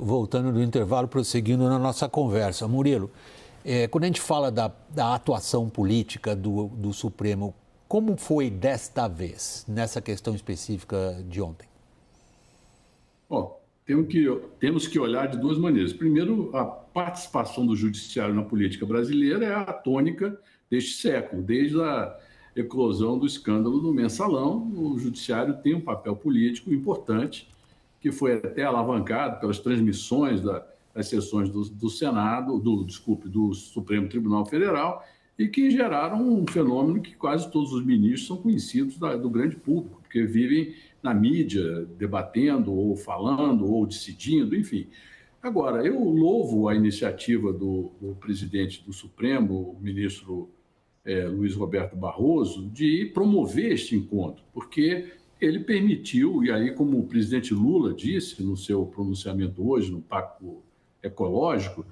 Voltando do intervalo, prosseguindo na nossa conversa. Murilo, quando a gente fala da atuação política do Supremo, como foi desta vez, nessa questão específica de ontem? Bom, temos que olhar de duas maneiras. Primeiro, a participação do judiciário na política brasileira é a tônica deste século. Desde a eclosão do escândalo do Mensalão, o judiciário tem um papel político importante, que foi até alavancado pelas transmissões das sessões do Senado, do Supremo Tribunal Federal, e que geraram um fenômeno que quase todos os ministros são conhecidos do grande público, porque vivem na mídia, debatendo, ou falando, ou decidindo, enfim. Agora, eu louvo a iniciativa do presidente do Supremo, o ministro Luiz Roberto Barroso, de promover este encontro, porque ele permitiu, e aí como o presidente Lula disse no seu pronunciamento hoje, no Pacto Ecológico,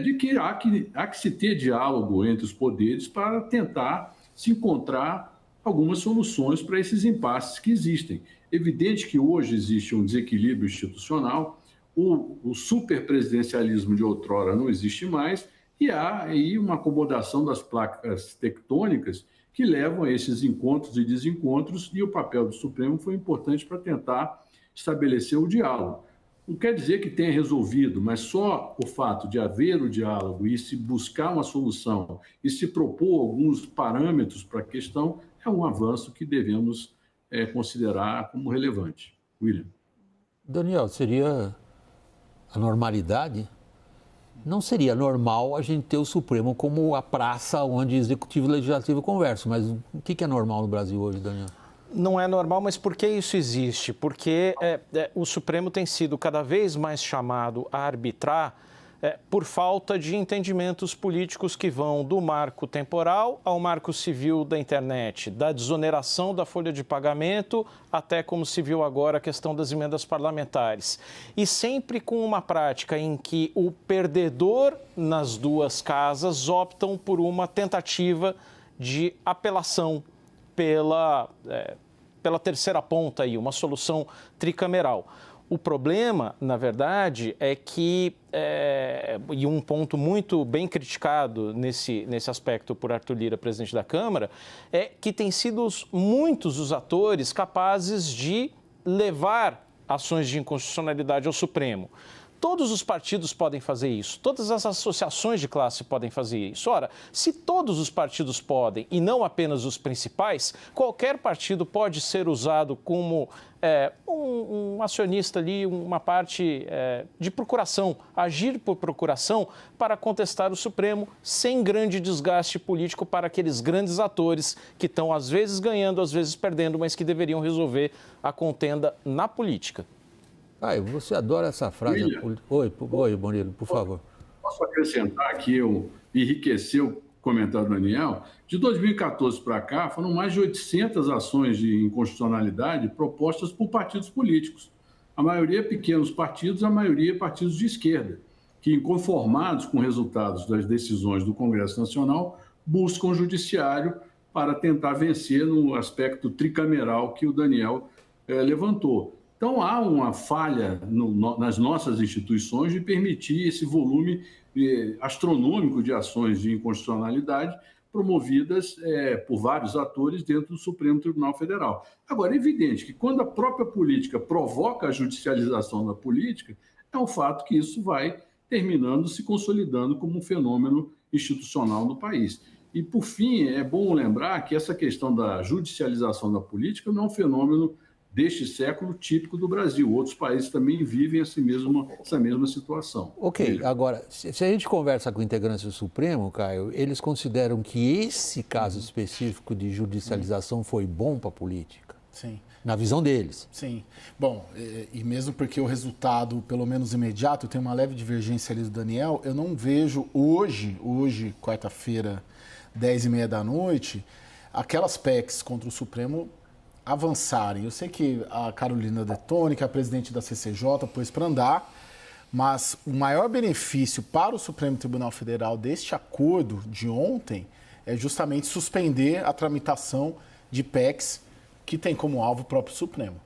de que há que se ter diálogo entre os poderes para tentar se encontrar algumas soluções para esses impasses que existem. Evidente que hoje existe um desequilíbrio institucional, o superpresidencialismo de outrora não existe mais, e há aí uma acomodação das placas tectônicas que levam a esses encontros e desencontros, e o papel do Supremo foi importante para tentar estabelecer o diálogo. Não quer dizer que tenha resolvido, mas só o fato de haver o diálogo e se buscar uma solução e se propor alguns parâmetros para a questão é um avanço que devemos considerar como relevante. William. Daniel, seria a normalidade? Não seria normal a gente ter o Supremo como a praça onde Executivo e Legislativo conversam, mas o que é normal no Brasil hoje, Daniel? Não é normal, mas por que isso existe? Porque o Supremo tem sido cada vez mais chamado a arbitrar por falta de entendimentos políticos que vão do marco temporal ao marco civil da internet, da desoneração da folha de pagamento até, como se viu agora, a questão das emendas parlamentares. E sempre com uma prática em que o perdedor nas duas casas optam por uma tentativa de apelação pela terceira ponta, aí, uma solução tricameral. O problema, na verdade, é que, e um ponto muito bem criticado nesse aspecto por Arthur Lira, presidente da Câmara, é que tem sido muitos os atores capazes de levar ações de inconstitucionalidade ao Supremo. Todos os partidos podem fazer isso, todas as associações de classe podem fazer isso. Ora, se todos os partidos podem, e não apenas os principais, qualquer partido pode ser usado como um acionista ali, uma parte de procuração, agir por procuração para contestar o Supremo sem grande desgaste político para aqueles grandes atores que estão às vezes ganhando, às vezes perdendo, mas que deveriam resolver a contenda na política. Você adora essa frase. Oi, Murilo, por favor. Posso acrescentar aqui, enriquecer o comentário do Daniel? De 2014 para cá, foram mais de 800 ações de inconstitucionalidade propostas por partidos políticos. A maioria pequenos partidos, a maioria partidos de esquerda, que, inconformados com resultados das decisões do Congresso Nacional, buscam o judiciário para tentar vencer no aspecto tricameral que o Daniel levantou. Então, há uma falha nas nossas instituições de permitir esse volume astronômico de ações de inconstitucionalidade promovidas por vários atores dentro do Supremo Tribunal Federal. Agora, é evidente que quando a própria política provoca a judicialização da política, é um fato que isso vai terminando se consolidando como um fenômeno institucional no país. E, por fim, é bom lembrar que essa questão da judicialização da política não é um fenômeno deste século típico do Brasil. Outros países também vivem essa mesma situação. Ok, agora, se a gente conversa com integrantes do Supremo, Caio, eles consideram que esse caso específico de judicialização foi bom para a política? Sim. Na visão deles? Sim. Bom, e mesmo porque o resultado, pelo menos imediato, tem uma leve divergência ali do Daniel, eu não vejo hoje, quarta-feira, 10h30 da noite, aquelas PECs contra o Supremo avançarem. Eu sei que a Carolina Detoni, que é a presidente da CCJ, pôs para andar, mas o maior benefício para o Supremo Tribunal Federal deste acordo de ontem é justamente suspender a tramitação de PECs que tem como alvo o próprio Supremo.